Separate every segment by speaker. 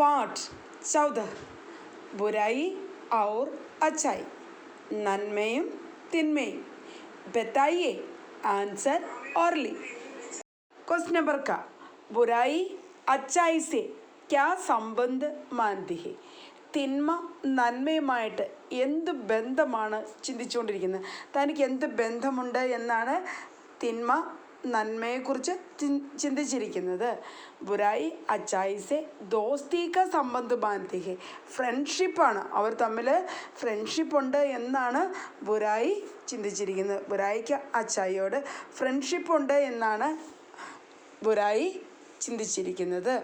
Speaker 1: पाठ 14 बुराई और अच्छाई नन्मയും तिन्मയും बताइए आंसर और ली। क्वेश्चन नंबर का बुराई अच्छाई से क्या संबंध मानती है? തിന്മ നന്മയുമായിട്ട് എന്ത് ബന്ധമാണ് ചിന്തിച്ചുകൊണ്ടിരിക്കുന്നത്? തനിക്ക് എന്ത് ബന്ധമുണ്ട് എന്നാണ് തിന്മ നന്മയെക്കുറിച്ച് ചിന്തിച്ചിരിക്കുന്നത്. ബുരായി അച്ചായിസെ ദോസ്തിക സംബന്ധ മാനത്തി ഫ്രണ്ട്ഷിപ്പാണ്, അവർ തമ്മിൽ ഫ്രണ്ട്ഷിപ്പ് ഉണ്ട് എന്നാണ് ബുരായി ചിന്തിച്ചിരിക്കുന്നത്. ബുരായിക്ക് അച്ചായിയോട് ഫ്രണ്ട്ഷിപ്പ് ഉണ്ട് എന്നാണ് ബുരായി ചിന്തിച്ചിരിക്കുന്നത്.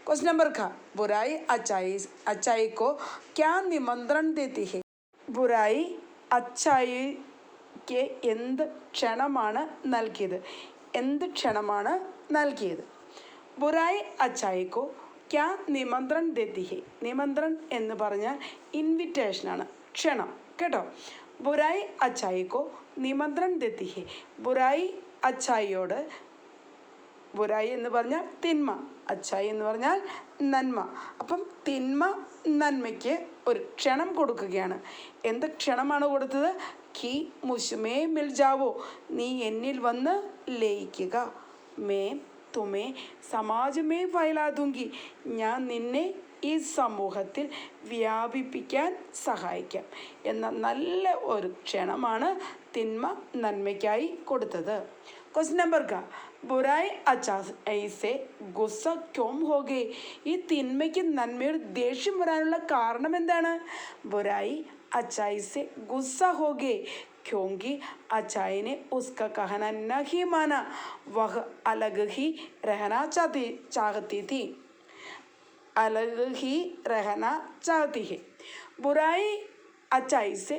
Speaker 1: क्वेश्चन नंबर का बुराई अच्छाई को क्या निमंत्रण देती है? बुराई अच्छाയിക്ക് എന്ത് ക്ഷണമാണ് നൽകിയത്? എന്ത് ക്ഷണമാണ് നൽകിയത്? ബുരായി അച്ചായിക്കോ ക്യാ നിമന്ത്രൺ ദേത്തി ഹെ. നിമന്ത്രൺ എന്ന് പറഞ്ഞാൽ ഇൻവിറ്റേഷനാണ്, ക്ഷണം കേട്ടോ. ബുരായി അച്ചായിക്കോ നിമന്ത്രൺ ദേത്തി ഹെ. ബുരായി അച്ചായിയോട്, ബുരായി എന്ന് പറഞ്ഞാൽ തിന്മ, അച്ചായി എന്ന് പറഞ്ഞാൽ നന്മ. അപ്പം തിന്മ നന്മയ്ക്ക് ഒരു ക്ഷണം കൊടുക്കുകയാണ്. എന്ത് ക്ഷണമാണ് കൊടുത്തത്? കി മുഷ്മേ മിൽ ജാവോ, നീ എന്നിൽ വന്ന് ലയിക്കുക. മേ തുമേ സമാജമേ ഫൈലാ ദൂങ്കി, ഞാൻ നിന്നെ ഈ സമൂഹത്തിൽ വ്യാപിപ്പിക്കാൻ സഹായിക്കാം എന്ന നല്ല ഒരു ക്ഷണമാണ് തിന്മ നന്മയ്ക്കായി കൊടുത്തത്. क्वेश्चन नंबर का बुराई अच्छाई से गुस्सा क्यों हो गए? ഈ തിന്മയ്ക്ക് നന്മയുടെ ദേഷ്യം വരാനുള്ള കാരണം എന്താണ്? ബുരായി अच्छाई से गुस्सा हो गए क्योंकि अच्छाई ने उसका कहना नहीं माना, वह अलग ही रहना चाहती थी. अलग ही रहना चाहती है. बुराई अच्छाई से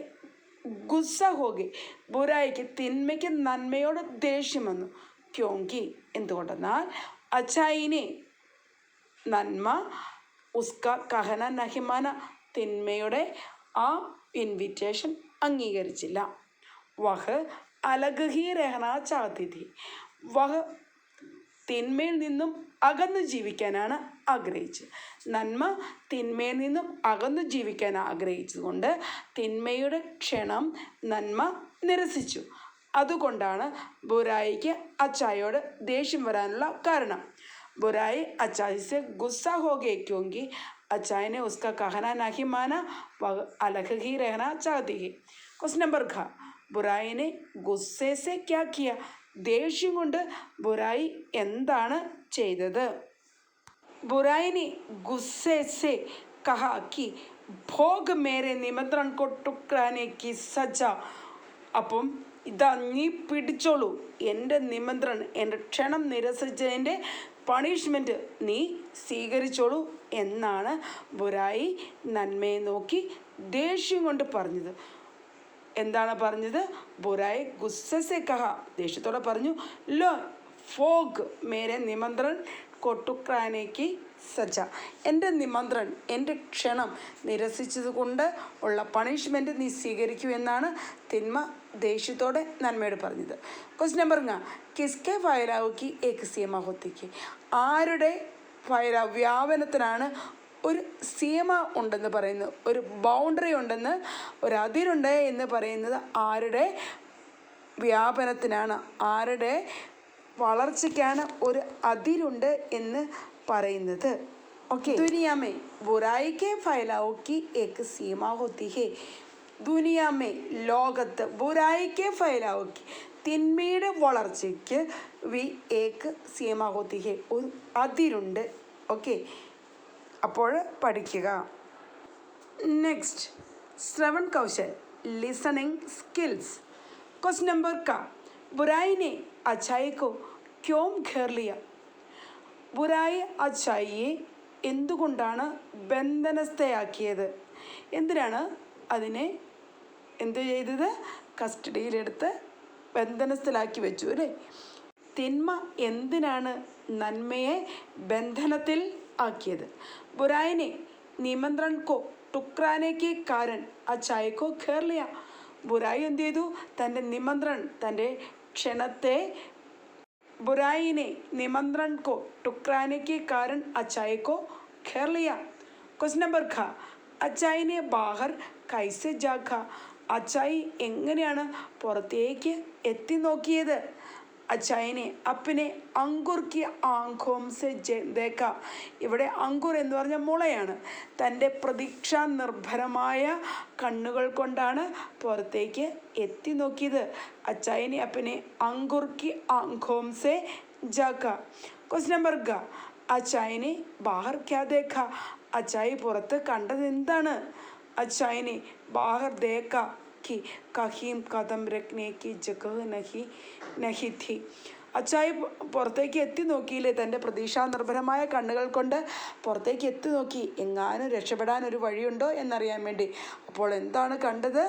Speaker 1: ഗുസ്സ ഹോഗെ, ബുരായിക്ക് തിന്മയ്ക്ക് നന്മയോട് ദേഷ്യം വന്നു. ക്യോങ്കി എന്തുകൊണ്ടെന്നാൽ അച്ചായിനെ നന്മ, ഉസ്ക കഹന നഹിമാന തിന്മയുടെ ആ ഇൻവിറ്റേഷൻ അംഗീകരിച്ചില്ല. വഹ് അലഗ് ഹി രഹന ചാഹത്തി ഥി, വഹ് തിന്മയിൽ നിന്നും അകന്നു ജീവിക്കാനാണ് ആഗ്രഹിച്ചത്. നന്മ തിന്മയിൽ നിന്നും അകന്നു ജീവിക്കാൻ ആഗ്രഹിച്ചതുകൊണ്ട് തിന്മയുടെ ക്ഷണം നന്മ നിരസിച്ചു. അതുകൊണ്ടാണ് ബുരായിക്ക് അച്ചായിയോട് ദേഷ്യം വരാനുള്ള കാരണം. ബുരായി അച്ചായി സെ ഗുസ്സ ഹോ ഗേ ക്യോങ്കി അച്ചായി ने उसका कहना नहीं माना, वह अलग ही रहना चाहती है. क्वेश्चन नंबर ഖ ബുരായി ने गुस्से से क्या किया? ദേഷ്യം കൊണ്ട് ബുരായി എന്താണ് ചെയ്തത്? बुराई ने गुस्से से कहा कि भोग मेरे निमंत्रण को टुकराने की सजा. അപ്പം ഇതാ നീ പിടിച്ചോളൂ, എൻ്റെ നിമന്ത്രണം, എൻ്റെ ക്ഷണം നിരസിച്ചതിൻ്റെ പണിഷ്മെൻറ്റ് നീ സ്വീകരിച്ചോളൂ എന്നാണ് ബുരായി നന്മയെ നോക്കി ദേഷ്യം കൊണ്ട് പറഞ്ഞത്. എന്താണ് പറഞ്ഞത്? ബുരായി ഗുസ്സെ സെ കഹ, ദേഷ്യത്തോടെ പറഞ്ഞു, ലോ ഫോഗ് മേരെ നിമന്ത്രൺ കൊട്ടുക്രാനേക്ക് സജ, എൻ്റെ നിമന്ത്രൺ, എൻ്റെ ക്ഷണം നിരസിച്ചത് കൊണ്ട് ഉള്ള പണിഷ്മെൻറ്റ് നീ സ്വീകരിക്കൂ എന്നാണ് തിന്മ ദേഷ്യത്തോടെ നന്മയോട് പറഞ്ഞത്. ക്വസ്റ്റ്യൻ നമ്പർ കിസ്കെ ഫൈലാവുക്കി ഏക് സീമ ഹോത്തിക്ക്, ആരുടെ വ്യാപനത്തിനാണ് ഒരു സീമ ഉണ്ടെന്ന് പറയുന്നത്, ഒരു ബൗണ്ടറി ഉണ്ടെന്ന്, ഒരു അതിരുണ്ട് എന്ന് പറയുന്നത് ആരുടെ വ്യാപനത്തിനാണ്, ആരുടെ വളർച്ചയ്ക്കാണ് ഒരു അതിരുണ്ട് എന്ന് പറയുന്നത്? ഓക്കെ. ദുനിയാമേ ബുറായിക്ക് ഫൈലാവുക്കി ഏക് സീമ ഹോത്തി ഹേ. ദുനിയാമേ ലോകത്ത് ബുറായിക്ക് ഫൈലാവുക്കി തിന്മയുടെ വളർച്ചയ്ക്ക് വി ഏക് സീമ ഹോത്തി ഹേ, ഒരു അതിരുണ്ട്. ഓക്കെ, അപ്പോൾ പഠിക്കുക. Next Shravan Kaushal listening skills. Question number का बुराई ने अच्छाई को क्यों घेर लिया? ബുരായി അച്ചായിയെ എന്തുകൊണ്ടാണ് ബന്ധനസ്ഥയാക്കിയത്? എന്തിനാണ് അതിനെ എന്ത് ചെയ്തത്? കസ്റ്റഡിയിലെടുത്ത് ബന്ധനസ്ഥലാക്കി വെച്ചു അല്ലേ? തിന്മ എന്തിനാണ് നന്മയെ ബന്ധനത്തിൽ ആക്കിയത്? ബുരായിനെ നിമന്ത്രൺ കോ ടുക്രാനേക്ക് കാരൻ അച്ചായി കോ ഘേർ ലിയ. ബുരായി എന്ത് ചെയ്തു? തൻ്റെ നിമന്ത്രൺ, തൻ്റെ ക്ഷണത്തെ, बुराई ने निमंत्रण को टुकराने के कारण अच्छाई को घेर लिया. ക്വസ്റ്റ്യൻ നമ്പർ ഖ അച്ചായിനെ ബാഹർ കൈസെ ജാഖ അച്ചായി എങ്ങനെയാണ് പുറത്തേക്ക് എത്തി നോക്കിയത് അച്ചായിനെ അപ്പിനെ അങ്കുർ കി ആംഖോം സെ ദേഖ ഇവിടെ അങ്കുർ എന്ന് പറഞ്ഞ മുളയാണ് തൻ്റെ പ്രതീക്ഷാ നിർഭരമായ കണ്ണുകൾ കൊണ്ടാണ് പുറത്തേക്ക് എത്തി നോക്കിയത് അച്ചായിനെ അപ്പിനെ അങ്കുർ കി ആംഖോം സെ ജാഖ ക്വസ്റ്റ്യൻ നമ്പർ ഗ അച്ചായിനെ ബാഹർ ക്യാ ദേഖ അച്ചായി പുറത്ത് കണ്ടത് എന്താണ് അച്ചായിനെ ബാഹർ ദേഖ कि कहीं कदम रखने की जगह नहीं थी അച്ചായി പുറത്തേക്ക് എത്തി നോക്കിയില്ലേ തൻ്റെ പ്രതീക്ഷാ നിർഭരമായ കണ്ണുകൾ കൊണ്ട് പുറത്തേക്ക് എത്തി നോക്കി എങ്ങാനും രക്ഷപ്പെടാൻ ഒരു വഴിയുണ്ടോ എന്നറിയാൻ വേണ്ടി അപ്പോൾ എന്താണ് കണ്ടത്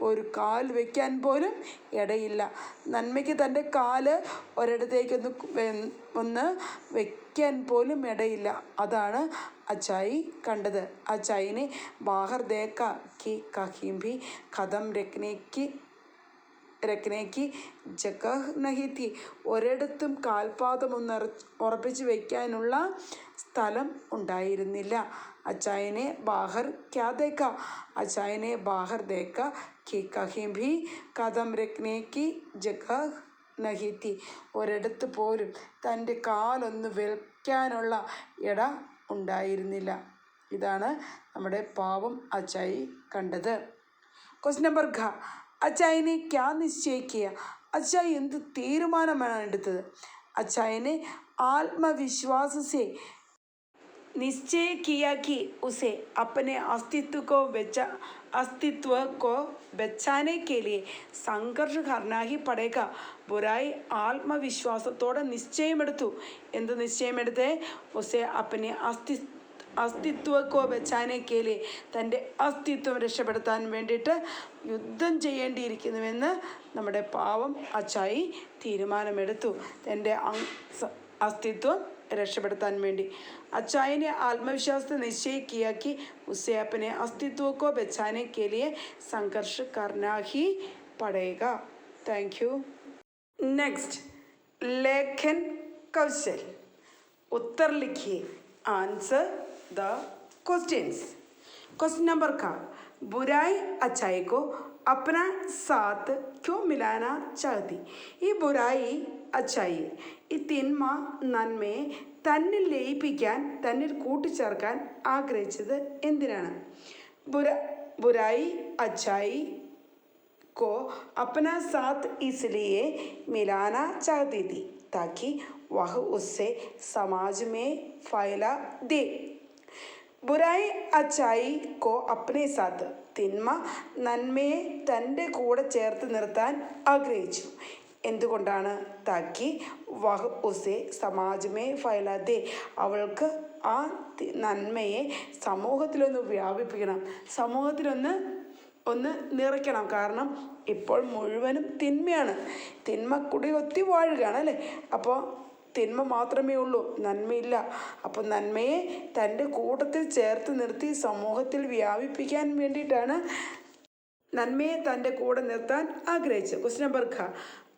Speaker 1: ഒരു കാൽ വയ്ക്കാൻ പോലും ഇടയില്ല നന്മയ്ക്ക് തൻ്റെ കാല് ഒരിടത്തേക്കൊന്ന് വയ്ക്കാൻ പോലും ഇടയില്ല അതാണ് അച്ചായി കണ്ടത് അച്ചായിനെ ബാഹർ ദേഖ കി കहीं भी कदम रखने की जगह नहीं थी ഒരിടത്തും കാൽപാദമൊന്ന് ഉറപ്പിച്ച് വയ്ക്കാനുള്ള സ്ഥലം ഉണ്ടായിരുന്നില്ല അച്ചായിനെ ബാഹർ ക്യാ ദേഖ അച്ചായിനെ ബാഹർ ദേഖ कि कहीं भी कदम रखने की जगह नहीं थी ഒരിടത്ത് പോലും തൻ്റെ കാലൊന്ന് വെക്കാനുള്ള ഇട ഉണ്ടായിരുന്നില്ല ഇതാണ് നമ്മുടെ പാവം അച്ചായി കണ്ടത് ക്വസ്റ്റ്യൻ നമ്പർ ഘ അച്ചായിനെ ക്യാ നിശ്ചയിക്കുക അച്ചായി എന്ത് തീരുമാനമാണ് എടുത്തത് അച്ചായിനെ ആത്മവിശ്വാസസെ निश्चय किया कि उसे अपने अस्तित्व को बचाने के लिए संघर्ष करना ही पड़ेगा ബുറായി ആത്മവിശ്വാസത്തോടെ നിശ്ചയമെടുത്തു എന്ത് നിശ്ചയമെടുത്തേ ഉസെ അപ്പനെ അസ്തിത്വക്കോ ബച്ചാനേക്കേലെ തൻ്റെ അസ്തിത്വം രക്ഷപ്പെടുത്താൻ വേണ്ടിയിട്ട് യുദ്ധം ചെയ്യേണ്ടിയിരിക്കുന്നുവെന്ന് നമ്മുടെ പാവം അച്ചായി തീരുമാനമെടുത്തു തൻ്റെ അസ്തിത്വം രക്ഷപ്പെടുത്താൻ വേണ്ടി അച്ചായിനെ ആത്മവിശ്വാസത്തെ निश्चय किया कि उसे अपने अस्तित्व को बचाने के लिए संघर्ष करना ही पड़ेगा थैंक यू नेक्स्ट लेखन कौशल उत्तर लिखिए answer the questions question number का बुराई अच्छाई को अपना साथ क्यों मिलाना चाहती ഈ ബുരായി അച്ചായി ഈ തിന്മ നന്മയെ തന്നിൽ ലയിപ്പിക്കാൻ തന്നിൽ കൂട്ടിച്ചേർക്കാൻ ആഗ്രഹിച്ചത് എന്തിനാണ് ബുരായി അച്ചായി को अपना साथ इसलिए मिलाना चाहती थी ताकि वह उससे समाज में फैला दे ബുരായി അച്ചായി കോ അപ്നെ സാത്ത് തിന്മ നന്മയെ തൻ്റെ കൂടെ ചേർത്ത് നിർത്താൻ ആഗ്രഹിച്ചു എന്തുകൊണ്ടാണ് താക്കി വഹ് ഉസെ സമാജമേ ഫൈലാദേ അവൾക്ക് ആ നന്മയെ സമൂഹത്തിലൊന്ന് വ്യാപിപ്പിക്കണം സമൂഹത്തിലൊന്ന് നിറയ്ക്കണം കാരണം ഇപ്പോൾ മുഴുവനും തിന്മയാണ് തിന്മ കുടികൊത്തി വാഴുകയാണ് അല്ലേ അപ്പോൾ തിന്മ മാത്രമേ ഉള്ളൂ നന്മയില്ല അപ്പോൾ നന്മയെ തൻ്റെ കൂട്ടത്തിൽ ചേർത്ത് നിർത്തി സമൂഹത്തിൽ വ്യാപിപ്പിക്കാൻ വേണ്ടിയിട്ടാണ് നന്മയെ തൻ്റെ കൂടെ നിർത്താൻ ആഗ്രഹിച്ചത് ക്വസ്റ്റ്യൻ നമ്പർ ഖ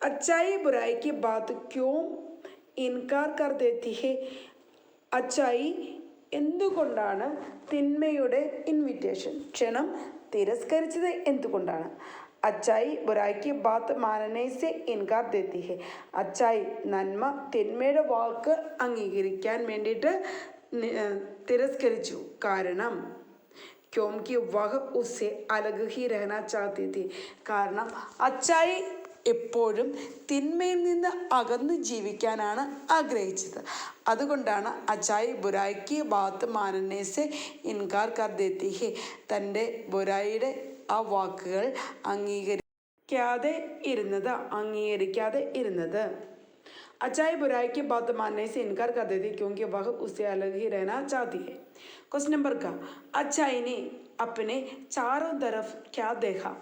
Speaker 1: അച്ചായി ബുരായിക്ക് ബാത് ക്യോം ഇൻകാർ കർ ദേത്തി ഹെ അച്ചായി എന്തുകൊണ്ടാണ് തിന്മയുടെ ഇൻവിറ്റേഷൻ ക്ഷണം തിരസ്കരിച്ചത് എന്തുകൊണ്ടാണ് അച്ചായി ബുരായിക്ക് ബാത്ത് മാനനെ സെ ഇൻകാർ ദേത്തി ഹെ അച്ചായി നന്മ തിന്മയുടെ വാക്ക് അംഗീകരിക്കാൻ വേണ്ടിയിട്ട് തിരസ്കരിച്ചു കാരണം ക്യോംകി വഹ് ഉസെ അലഗ് ഹി രഹന ചാഹത്തി തി കാരണം അച്ചായി എപ്പോഴും തിന്മയിൽ നിന്ന് അകന്ന് ജീവിക്കാനാണ് ആഗ്രഹിച്ചത് അതുകൊണ്ടാണ് അച്ചായി ബുരായിക്ക് ബാത്ത് മാനനേസെ ഇൻകാർ കർ ദേത്തി ഹെ തൻ്റെ ബുരായിയുടെ ആ വാക്കുകൾ അംഗീകരിക്കാതെ ഇരുന്നത് अचाई बुराई की बात मानने से इनकार कर देती क्योंकि वह उससे अलग ही रहना चाहती है क्वेश्चन नंबर का अचाई ने अपने चारों तरफ क्या देखा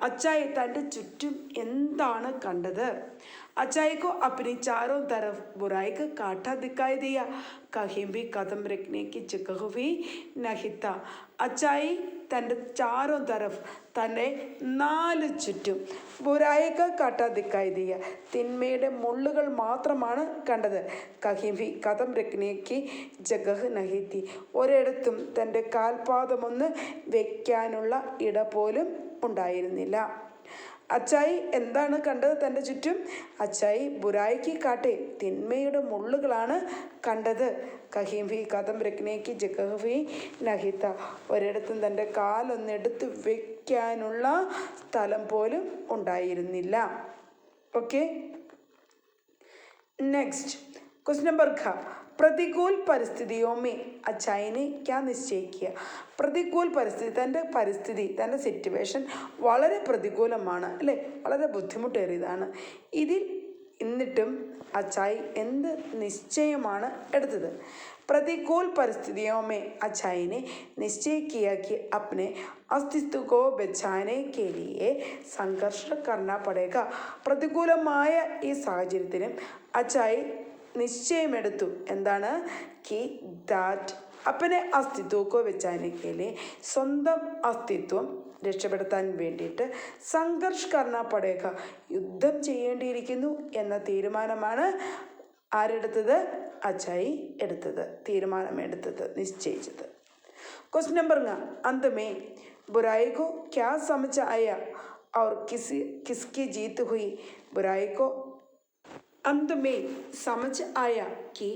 Speaker 1: अचाई തൻ്റെ ചുറ്റും എന്താണ് കണ്ടത് अचाई को अपनी चारों तरफ बुराई का कांटा दिखाई दिया कहीं भी कदम रखने की जगह भी नहीं था अचाई തൻ്റെ ചാരോ തരഫ് തന്നെ 4 ചുറ്റും ബുരായിക കാട്ടാ ദിക്കായി ദിയ തിന്മയുടെ മുള്ളുകൾ മാത്രമാണ് കണ്ടത്. കഹിംഭി കഥം രഖ്നേക്ക് ജഗഹ് നഹിത്തി ഒരിടത്തും തൻ്റെ കാൽപാദമൊന്ന് വെക്കാനുള്ള ഇട പോലും ഉണ്ടായിരുന്നില്ല. അച്ചായി എന്താണ് കണ്ടത് തൻ്റെ ചുറ്റും? അച്ചായി ബുരായിക്ക് കാട്ടെ തിന്മയുടെ മുള്ളുകളാണ് കണ്ടത്. കഹിംഭി കഥം രഖ്നേക്ക് ജഗഹ് നഹിത്ത ഒരിടത്തും തൻ്റെ കാലൊന്നെടുത്ത് വെക്കാനുള്ള സ്ഥലം പോലും ഉണ്ടായിരുന്നില്ല. ഓക്കെ, നെക്സ്റ്റ് क्वेश्चन नंबर घ പ്രതികൂൽ പരിസ്ഥിതിയോ മേ അച്ചായിനെ ക്യാ നിശ്ചയിക്കുക. പ്രതികൂൽ പരിസ്ഥിതി, തൻ്റെ സിറ്റുവേഷൻ വളരെ പ്രതികൂലമാണ് അല്ലേ, വളരെ ബുദ്ധിമുട്ടേറിയതാണ്. എന്നിട്ടും അച്ചായി എന്ത് നിശ്ചയമാണ് എടുത്തത്? प्रतिकूल परिस्थितियों में अच्छाई ने निश्चय किया कि अपने अस्तित्व को बचाने के लिए संघर्ष करना पड़ेगा. പ്രതികൂലമായ ഈ സാഹചര്യത്തിലും അച്ചായി നിശ്ചയമെടുത്തു. എന്താണ്? कि that अपने अस्तित्व को बचाने के लिए സ്വന്തം അസ്തിത്വം രക്ഷപ്പെടുത്താൻ വേണ്ടിയിട്ട് സംഘർഷ് കർണ പടേക യുദ്ധം ചെയ്യേണ്ടിയിരിക്കുന്നു എന്ന തീരുമാനമാണ് ആരെടുത്തത്? അച്ചായി എടുത്തത്, തീരുമാനമെടുത്തത്, നിശ്ചയിച്ചത്. क्वेश्चन नंबर अंत में बुराई को क्या समझ आया और किसकी जीत हुई? बुराई को अंत में समझ आया कि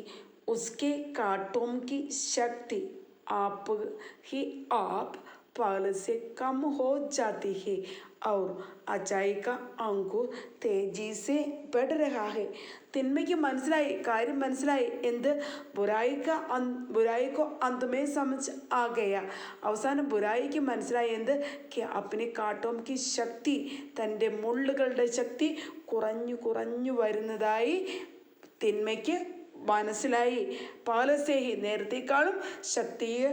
Speaker 1: उसके कांटों की शक्ति आप ही आप पहले से कम हो जाती है और अचाई का अंकुर तेजी से बढ़ रहा है. തിന്മയ്ക്ക് മനസ്സിലായി, കാര്യം മനസ്സിലായി. എന്ത്? ബുരായിക്കോ അന്തമേ സമജ് ആ ഗയ അവസാനം ബുരായിക്ക് മനസ്സിലായി. എന്ത്? അപ്പിനെ കാട്ടോം കി ശക്തി തൻ്റെ മുള്ളുകളുടെ ശക്തി കുറഞ്ഞു വരുന്നതായി തിന്മയ്ക്ക് മനസ്സിലായി. പാലസേഹി നേരത്തേക്കാളും ശക്തിയെ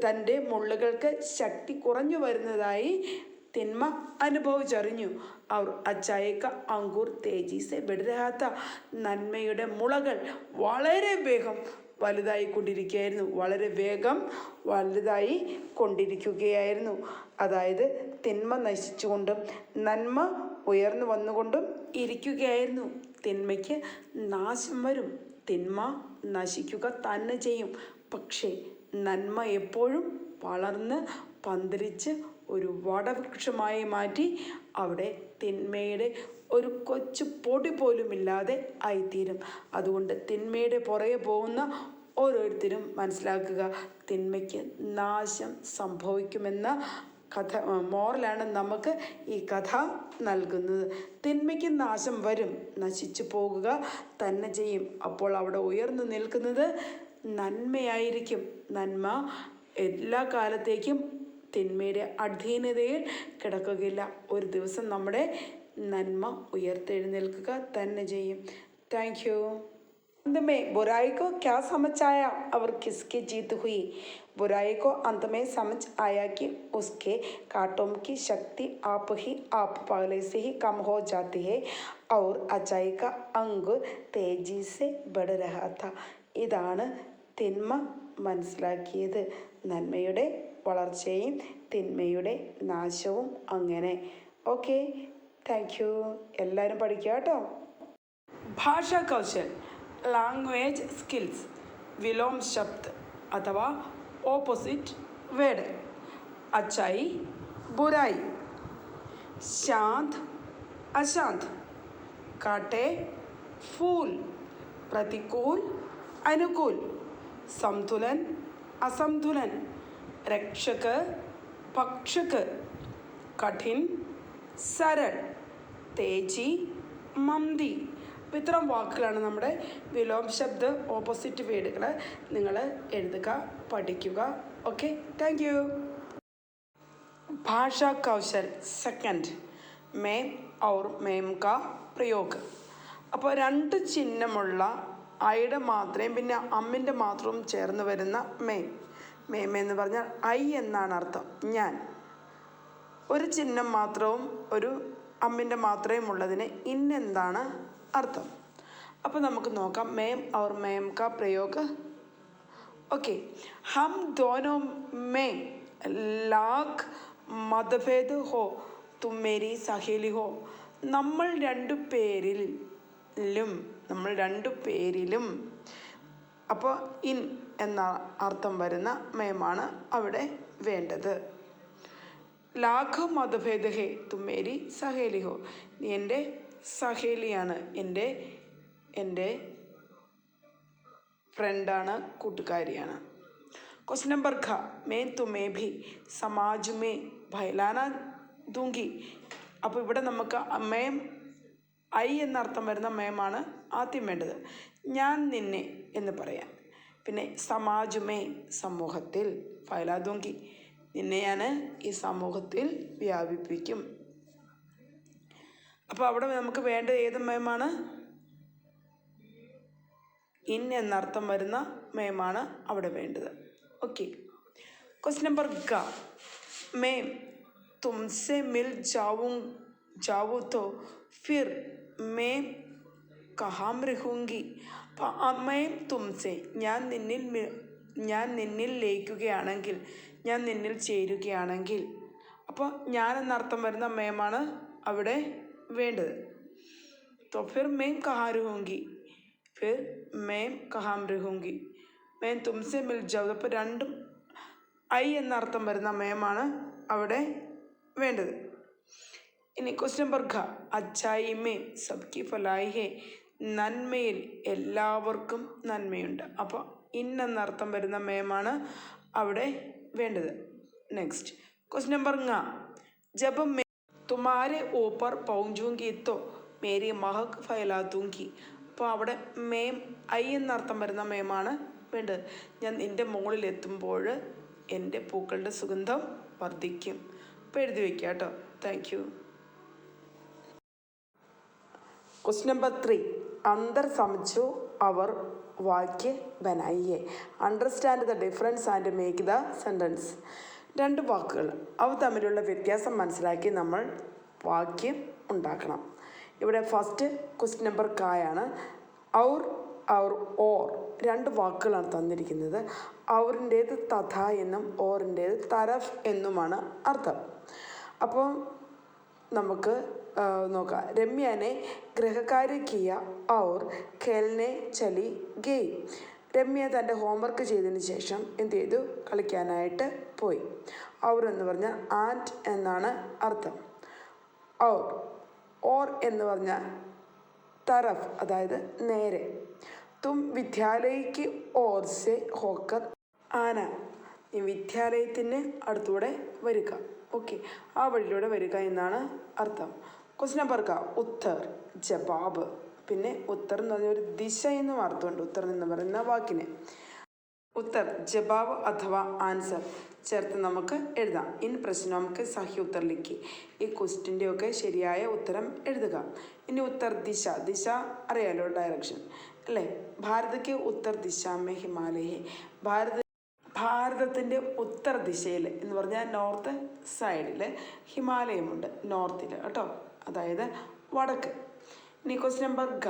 Speaker 1: തൻ്റെ മുള്ളുകൾക്ക് ശക്തി കുറഞ്ഞു വരുന്നതായി തിന്മ അനുഭവിച്ചറിഞ്ഞു. അവർ അച്ചായിക്ക അങ്കൂർ തേജീസെ ബെഡ്രഹാത്ത നന്മയുടെ മുളകൾ വളരെ വേഗം വലുതായി കൊണ്ടിരിക്കുകയായിരുന്നു. അതായത് തിന്മ നശിച്ചുകൊണ്ടും നന്മ ഉയർന്നു വന്നുകൊണ്ടും ഇരിക്കുകയായിരുന്നു. തിന്മയ്ക്ക് നാശം വരും, തിന്മ നശിക്കുക തന്നെ ചെയ്യും. പക്ഷേ നന്മ എപ്പോഴും വളർന്ന് പന്തലിച്ച് ഒരു വടവൃക്ഷമായി മാറ്റി അവിടെ തിന്മയുടെ ഒരു കൊച്ചു പൊടി പോലുമില്ലാതെ ആയിത്തീരും. അതുകൊണ്ട് തിന്മയുടെ പുറകെ പോകുന്ന ഓരോരുത്തരും മനസ്സിലാക്കുക, തിന്മയ്ക്ക് നാശം സംഭവിക്കുമെന്ന മോറലാണ് നമുക്ക് ഈ കഥ നൽകുന്നത്. തിന്മയ്ക്ക് നാശം വരും, നശിച്ചു പോകുക തന്നെ ചെയ്യും. അപ്പോൾ അവിടെ ഉയർന്നു നിൽക്കുന്നത് നന്മയായിരിക്കും. നന്മ എല്ലാ കാലത്തേക്കും തിന്മയുടെ അധീനതയിൽ കിടക്കുകയില്ല. ഒരു ദിവസം നമ്മുടെ നന്മ ഉയർത്തെഴുന്നേൽക്കുക തന്നെ ചെയ്യും. Thank you. अंत में बुराई को क्या समझ आया और किसकी जीत हुई? बुराई को अंत में समझ आया कि उसके कांटों की शक्ति आप पहले से ही कम हो जाती है और अच्छाई का अंकुर तेजी से बढ़ रहा था. ഇതാണ് തിന്മ മനസ്സിലാക്കിയത്. നന്മയുടെ വളർച്ചയും തിന്മയുടെ നാശവും അങ്ങനെ. Okay, thank you. എല്ലാവരും പഠിക്കുക കേട്ടോ. ഭാഷാ കൗശൽ ലാംഗ്വേജ് സ്കിൽസ് വിലോം ശബ്ദ് അഥവാ ഓപ്പോസിറ്റ് വേർഡ്. അച്ചായി ബുരായി, ശാന്ത് അശാന്ത്, കാട്ടെ ഫൂൽ, പ്രതികൂൽ അനുകൂൽ, संतुलन असंतुलन, रक्षक भक्षक, कठिन सरल, तेजी മന്തി. അപ്പോൾ ഇത്തരം വാക്കുകളാണ് നമ്മുടെ വിലോം ശബ്ദ ഓപ്പോസിറ്റ് വേർഡുകൾ. നിങ്ങൾ എഴുതുക, പഠിക്കുക. Okay, thank you. ഭാഷാ കൗശൽ സെക്കൻഡ്, മേം ഔർ മേം കാ പ്രയോഗ്. അപ്പോൾ രണ്ട് ചിഹ്നമുള്ള ഐയുടെ മാത്രയും പിന്നെ അമ്മിൻ്റെ മാത്രവും ചേർന്ന് വരുന്ന മേം. മേം എന്ന് പറഞ്ഞാൽ ഐ എന്നാണ് അർത്ഥം, ഞാൻ. ഒരു ചിഹ്നം മാത്രവും ഒരു അമ്മിൻ്റെ മാത്രയും ഉള്ളതിന് ഇന്നെന്താണ് അർത്ഥം? അപ്പോൾ നമുക്ക് നോക്കാം. മേം ഔർ മേം കാ പ്രയോഗ്. ओके, हम दोनों में ലാഖ് മതഭേദ് ഹോ തും മേരി സഹേലി ഹോ. നമ്മൾ രണ്ടു പേരിലും അപ്പോൾ ഇൻ എന്ന അർത്ഥം വരുന്ന മേമാണ് അവിടെ വേണ്ടത്. ലാഖ് മതഭേദ് ഹേ തും മേരി സഹേലി ഹോ. നീ എൻ്റെ സഹേലിയാണ്, എൻ്റെ ഫ്രണ്ടാണ്, കൂട്ടുകാരിയാണ്. ക്വസ്റ്റ്യൻ നമ്പർ ഖ. മേ തുമേ ഭി സമാജ് മേ ഫൈലാന ദൂങ്കി. അപ്പോൾ ഇവിടെ നമുക്ക് മേം ഐ എന്നർത്ഥം വരുന്ന മേമാണ് ആദ്യം വേണ്ടത്. ഞാൻ നിന്നെ എന്ന് പറയാൻ. പിന്നെ സമാജ് മേ സമൂഹത്തിൽ, ഫൈലാ ദൂങ്കി നിന്നെ ഞാൻ ഈ സമൂഹത്തിൽ വ്യാപിപ്പിക്കും. അപ്പോൾ അവിടെ നമുക്ക് വേണ്ടത് ഏത് മേമാണ്? ഇൻ എന്നർത്ഥം വരുന്ന മേമാണ് അവിടെ വേണ്ടത്. ഓക്കെ. ക്വസ്റ്റ്യൻ നമ്പർ ഗ. मैं तुमसे मिल जाऊँ तो फिर मैं कहाँ रहूँगी. അപ്പം मैं तुमसे ഞാൻ നിന്നിൽ ലയിക്കുകയാണെങ്കിൽ, ഞാൻ നിന്നിൽ ചേരുകയാണെങ്കിൽ. അപ്പോൾ ഞാൻ എന്നർത്ഥം വരുന്ന മേമാണ് അവിടെ വേണ്ടത്. तो फिर मैं कहाँ रहूँगी, फिर मैं कहाँ रहूँगी, मैं तुमसे मिल जाऊँ. അപ്പോൾ രണ്ടും ഐ എന്നർത്ഥം വരുന്ന മേമാണ് അവിടെ വേണ്ടത്. ഇനി ക്വസ്റ്റ്യൻ നമ്പർ ഖ. അച്ചായി മേ സബ്കി ഫലായി ഹേ. നന്മയിൽ എല്ലാവർക്കും നന്മയുണ്ട്. അപ്പോൾ ഇൻ എന്നർത്ഥം വരുന്ന മേമാണ് അവിടെ വേണ്ടത്. നെക്സ്റ്റ് ക്വസ്റ്റ്യൻ നമ്പർ ങ. ജബ് മേ തുമാരെ ഊപ്പർ പൗഞ്ചൂങ്കി തോ മേരി മഹക് ഫൈലാ ദൂങ്കി. അപ്പോൾ അവിടെ മേം ഐ എന്നർത്ഥം വരുന്ന മേമാണ് വേണ്ടത്. ഞാൻ നിൻ്റെ മുകളിലെത്തുമ്പോൾ എൻ്റെ പൂക്കളുടെ സുഗന്ധം വർദ്ധിക്കും. അപ്പോൾ എഴുതി വയ്ക്കുക കേട്ടോ. Thank you. Question number 3. അന്തർ സമझो അവർ വാക്യ ബനായിയെ. Understand the difference and make the sentence. രണ്ട് വാക്കുകൾ, അവ തമ്മിലുള്ള വ്യത്യാസം മനസ്സിലാക്കി നമ്മൾ വാക്യം ഉണ്ടാക്കണം. ഇവിടെ ഫസ്റ്റ് ക്വസ്റ്റ്യൻ നമ്പർ കായാണ്. ഔർ ഓർ രണ്ട് വാക്കുകളാണ് തന്നിരിക്കുന്നത്. ഔറിൻ്റേത് തഥ എന്നും ഓറിൻ്റേത് തരഫ് എന്നുമാണ് അർത്ഥം. അപ്പോൾ നമുക്ക് നോക്കാം. രമ്യനെ ഗൃഹകാര്യ കിയ ഔർ ഖേൽനെ ചലി ഗയി. രമ്യ തൻ്റെ ഹോംവർക്ക് ചെയ്തതിന് ശേഷം എന്ത് ചെയ്തു? കളിക്കാനായിട്ട് പോയി. ഔർ എന്ന് പറഞ്ഞാൽ ആൻഡ് എന്നാണ് അർത്ഥം. ഓർ എന്ന് പറഞ്ഞാൽ തരഫ്, അതായത് നേരെ. തും വിദ്യാലയക്ക് ഓർ സെ ഹോക്കർ ആന. ഈ വിദ്യാലയത്തിന് അടുത്തൂടെ വരിക. ഓക്കെ, ആ വഴിയിലൂടെ വരിക എന്നാണ് അർത്ഥം. ക്വസ്റ്റ്യൻ നമ്പർ ക. ഉത്തർ ജവാബ്. പിന്നെ ഉത്തർ എന്ന് പറഞ്ഞ ഒരു ദിശ എന്നും അർത്ഥമുണ്ട് ഉത്തർ എന്ന് പറയുന്ന വാക്കിന്. ഉത്തർ ജവാബ് അഥവാ ആൻസർ ചേർത്ത് നമുക്ക് എഴുതാം. ഇൻ പ്രശ്നമൊക്കെ സഹി ഉത്തർ ലിഖി. ഈ ക്വസ്റ്റിൻ്റെയൊക്കെ ശരിയായ ഉത്തരം എഴുതുക. ഇനി ഉത്തർ ദിശ. ദിശ അറിയാലോ, ഡയറക്ഷൻ അല്ലേ. ഭാരതക്ക് ഉത്തർ ദിശ മേ ഹിമാലയ. ഭാരതത്തിൻ്റെ ഉത്തർ ദിശയിൽ എന്ന് പറഞ്ഞാൽ നോർത്ത് സൈഡിൽ ഹിമാലയമുണ്ട്, നോർത്തിൽ കേട്ടോ, അതായത് വടക്ക്. ഇനി ക്വസ്റ്റ്യൻ നമ്പർ ഗ.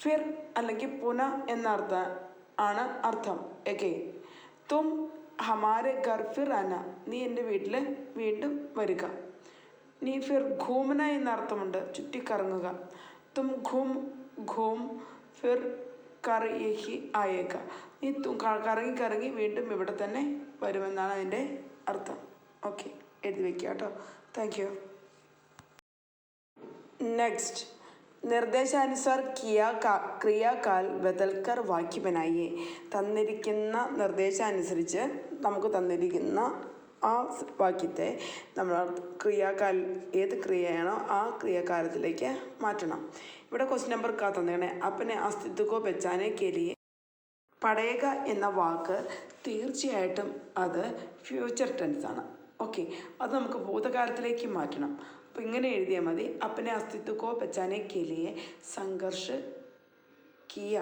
Speaker 1: ഫിർ അല്ലെങ്കിൽ പുന എന്നർത്ഥ ആണ് അർത്ഥം. എഗെയിൻ. തും ഹമാരെ ഘർ ഫിർ ആന. നീ എൻ്റെ വീട്ടിൽ വീണ്ടും വരിക. നീ ഫിർ ഘൂമന എന്നർത്ഥമുണ്ട്, ചുറ്റിക്കറങ്ങുക. തും ഘൂം ഫിർ കർ യഹി ആയേക. നീ കറങ്ങി വീണ്ടും ഇവിടെ തന്നെ വരുമെന്നാണ് അതിൻ്റെ അർത്ഥം. ഓക്കെ, എഴുതി വയ്ക്കുക കേട്ടോ. Thank U. നെക്സ്റ്റ്, നിർദ്ദേശാനുസാർ ക്രിയാകാൽ ബദൽക്കർ വാക്യ ബനായിയെ. തന്നിരിക്കുന്ന നിർദ്ദേശമനുസരിച്ച് നമുക്ക് തന്നിരിക്കുന്ന ആ വാക്യത്തെ നമ്മൾ ക്രിയാകാൽ ഏത് ക്രിയയാണോ ആ ക്രിയാകാലത്തിലേക്ക് മാറ്റണം. ഇവിടെ ക്വസ്റ്റ്യൻ നമ്പർ ക തന്നേക്കണേ. അപ്പനെ അസ്തിത്വക്കോ പെച്ചാനെ കെലിയെ. പടയുക എന്ന വാക്ക് തീർച്ചയായിട്ടും അത് ഫ്യൂച്ചർ ടെൻസ് ആണ്. ഓക്കെ, അത് നമുക്ക് ഭൂതകാലത്തിലേക്ക് മാറ്റണം. അപ്പോൾ ഇങ്ങനെ എഴുതിയാൽ മതി. അപ്പനെ അസ്തിത്വക്കോ പെച്ചാനെ കെലിയെ സംഘർഷ് കിയ.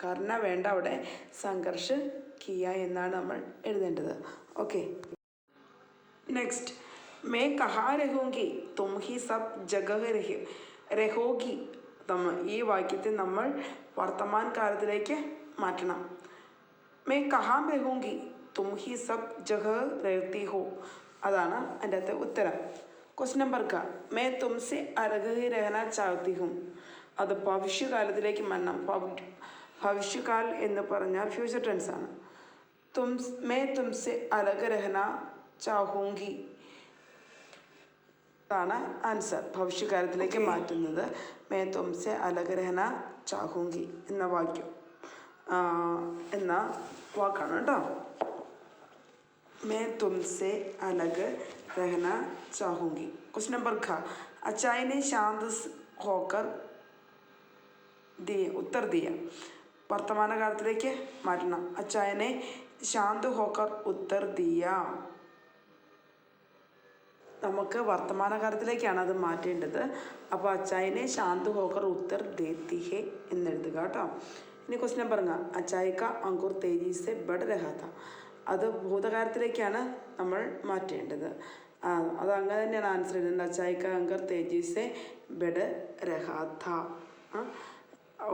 Speaker 1: കർണ വേണ്ട, അവിടെ സംഘർഷ് കിയ എന്നാണ് നമ്മൾ എഴുതേണ്ടത്. ഓക്കെ, നെക്സ്റ്റ്, മേ കഹാ രഹൂങ്കി തും ഹി സബ് ജഗഹ രഹോഗി. ഈ വാക്യത്തെ നമ്മൾ വർത്തമാൻ കാലത്തിലേക്ക് മാറ്റണം. മേ കഹാം രഹൂങ്കി തും ഹി സബ് ജഗഹ രഹത്തി ഹോ. അതാണ് എൻ്റെ അകത്തെ ഉത്തരം. ക്വസ്റ്റ്യൻ നമ്പർ ക മേ തുംസെ അലഗ് ഹി രഹന ചാഹത്തി ഹും. അത് ഭവിഷ്യകാലത്തിലേക്ക് മരണം. ഭവിഷ്യകാൽ എന്ന് പറഞ്ഞാൽ ഫ്യൂച്ചർ ടെൻസ് ആണ്. മേ തുംസെ അലഗ് രഹന ചാഹൂങ്കി ാണ് ആൻസർ. ഭവിഷ്യകാലത്തിലേക്ക് മാറ്റുന്നത് മേ തുംസെ അലഗ് രഹന ചാഹൂങ്കി എന്ന വാക്യം എന്ന വാക്കാണ് കേട്ടോ. മേ തുംസെ അലഗ് രഹന ചാഹൂങ്കി. ക്വസ്റ്റ്യൻ നമ്പർ ഖ അച്ചായനെ ശാന്ത് ഹോക്കർ ദിയ ഉത്തർ ദിയ. വർത്തമാനകാലത്തിലേക്ക് മാറ്റണം. അച്ചായനെ ശാന്ത് ഹോക്കർ ഉത്തർ ദിയ. നമുക്ക് വർത്തമാനകാലത്തിലേക്കാണ് അത് മാറ്റേണ്ടത്. അപ്പോൾ അച്ചായനെ ശാന്ത് ഹോക്കർ ഉത്തർ ദേത്തി ഹെ എന്നെഴുതുക കേട്ടോ. ഇനി ക്വസ്റ്റ്യൻ നമ്പർ അച്ചായിക്ക അങ്കുർ തേജി സെ ബഡ് രഹാത്ത. അത് ഭൂതകാലത്തിലേക്കാണ് നമ്മൾ മാറ്റേണ്ടത്. അത് അങ്ങനെ തന്നെയാണ് ആൻസർ ചെയ്യുന്നത്. അച്ചായിക്ക അങ്കുർ തേജി സെ ബഡ് രഹാത്ത.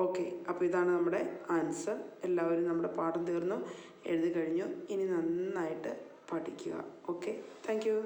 Speaker 1: ഓക്കെ, അപ്പോൾ ഇതാണ് നമ്മുടെ ആൻസർ. എല്ലാവരും നമ്മുടെ പാഠം തീർന്നു, എഴുതി കഴിഞ്ഞു. ഇനി നന്നായിട്ട് പഠിക്കുക. Okay, thank you.